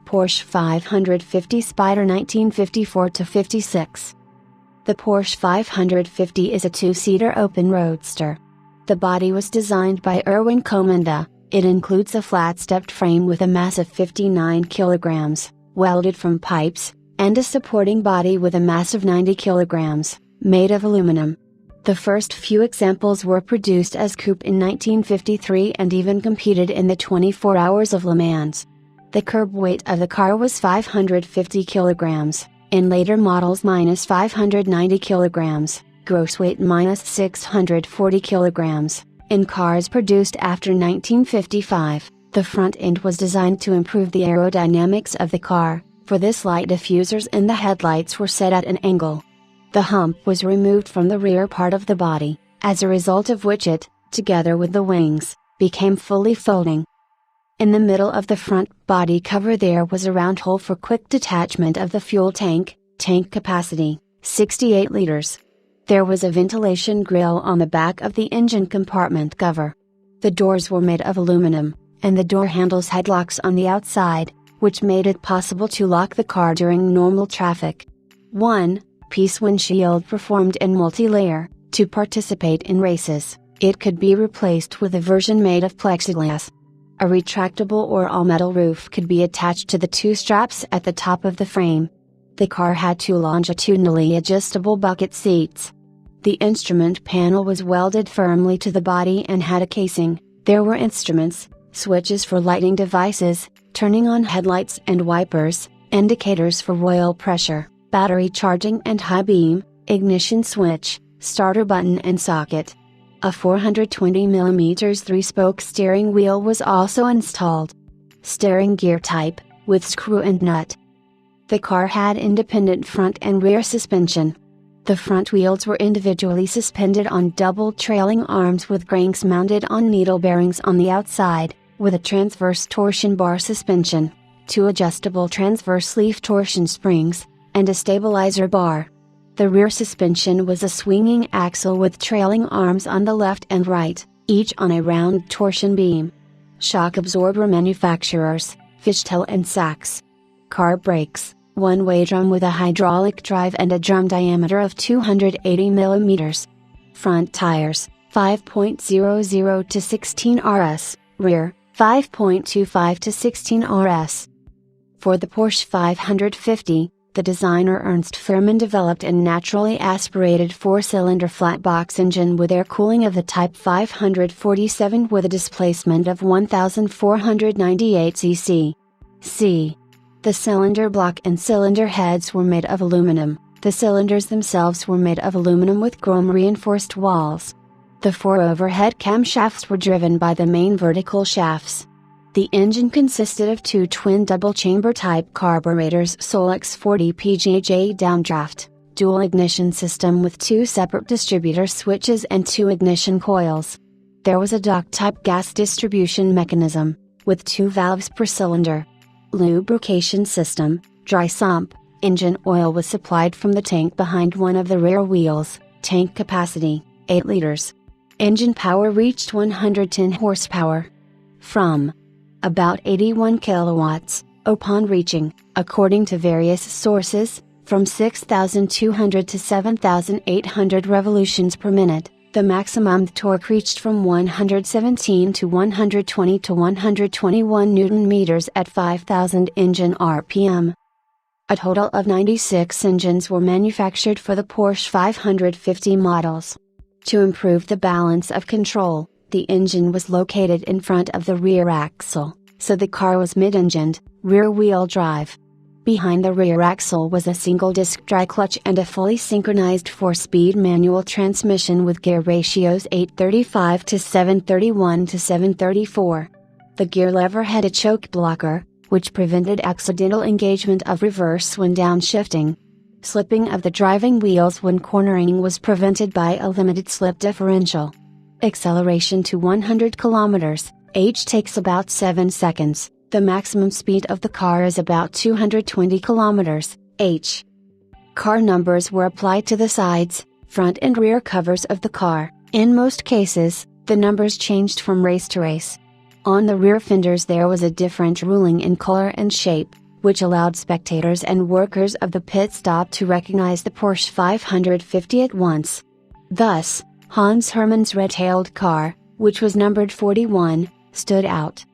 Porsche 550 Spyder 1954–56. The Porsche 550 is a two-seater open roadster. The body was designed by Erwin Komenda. It includes a flat-stepped frame with a mass of 59 kilograms, welded from pipes, and a supporting body with a mass of 90 kilograms, made of aluminum. The first few examples were produced as coupe in 1953 and even competed in the 24 Hours of Le Mans. The curb weight of the car was 550 kilograms, in later models -590 kilograms, gross weight -640 kilograms. In cars produced after 1955, the front end was designed to improve the aerodynamics of the car. For this, light diffusers in the headlights were set at an angle. The hump was removed from the rear part of the body, as a result of which it, together with the wings, became fully folding. In the middle of the front body cover there was a round hole for quick detachment of the fuel tank capacity, 68 liters. There was a ventilation grille on the back of the engine compartment cover. The doors were made of aluminum, and the door handles had locks on the outside, which made it possible to lock the car during normal traffic. One-piece windshield performed in multi-layer. To participate in races, it could be replaced with a version made of plexiglass. A retractable or all-metal roof could be attached to the two straps at the top of the frame. The car had two longitudinally adjustable bucket seats. The instrument panel was welded firmly to the body and had a casing. There were instruments, switches for lighting devices, turning on headlights and wipers, indicators for oil pressure, battery charging and high beam, ignition switch, starter button and socket. A 420mm 3-spoke steering wheel was also installed. Steering gear type, with screw and nut. The car had independent front and rear suspension. The front wheels were individually suspended on double trailing arms with cranks mounted on needle bearings on the outside, with a transverse torsion bar suspension, two adjustable transverse leaf torsion springs, and a stabilizer bar. The rear suspension was a swinging axle with trailing arms on the left and right, each on a round torsion beam. Shock absorber manufacturers, Fishtail and Sachs. Car brakes, one-way drum with a hydraulic drive and a drum diameter of 280 mm. Front tires, 5.00 to 16 RS, rear, 5.25 to 16 RS. For the Porsche 550, the designer Ernst Fuhrmann developed a naturally aspirated four-cylinder flat-box engine with air cooling of the Type 547 with a displacement of 1,498 cc. The cylinder block and cylinder heads were made of aluminum. The cylinders themselves were made of aluminum with chrome-reinforced walls. The four overhead camshafts were driven by the main vertical shafts. The engine consisted of two twin double-chamber type carburetors Solex 40 PGJ downdraft, dual ignition system with two separate distributor switches and two ignition coils. There was a duct-type gas distribution mechanism, with two valves per cylinder. Lubrication system, dry sump, engine oil was supplied from the tank behind one of the rear wheels, tank capacity, 8 liters. Engine power reached 110 horsepower. From about 81 kilowatts, upon reaching, according to various sources, from 6,200 to 7,800 revolutions per minute, the maximum torque reached from 117 to 120 to 121 Newton meters at 5,000 engine RPM. A total of 96 engines were manufactured for the Porsche 550 models. To improve the balance of control, the engine was located in front of the rear axle, so the car was mid-engined, rear-wheel drive. Behind the rear axle was a single-disc dry clutch and a fully synchronized 4-speed manual transmission with gear ratios 835 to 731 to 734. The gear lever had a choke blocker, which prevented accidental engagement of reverse when downshifting. Slipping of the driving wheels when cornering was prevented by a limited slip differential. Acceleration to 100 km/h takes about 7 seconds. The maximum speed of the car is about 220 km/h. Car numbers were applied to the sides, front and rear covers of the car. In most cases, the numbers changed from race to race. On the rear fenders there was a different ruling in color and shape, which allowed spectators and workers of the pit stop to recognize the Porsche 550 at once. Thus, Hans Hermann's red-tailed car, which was numbered 41, stood out.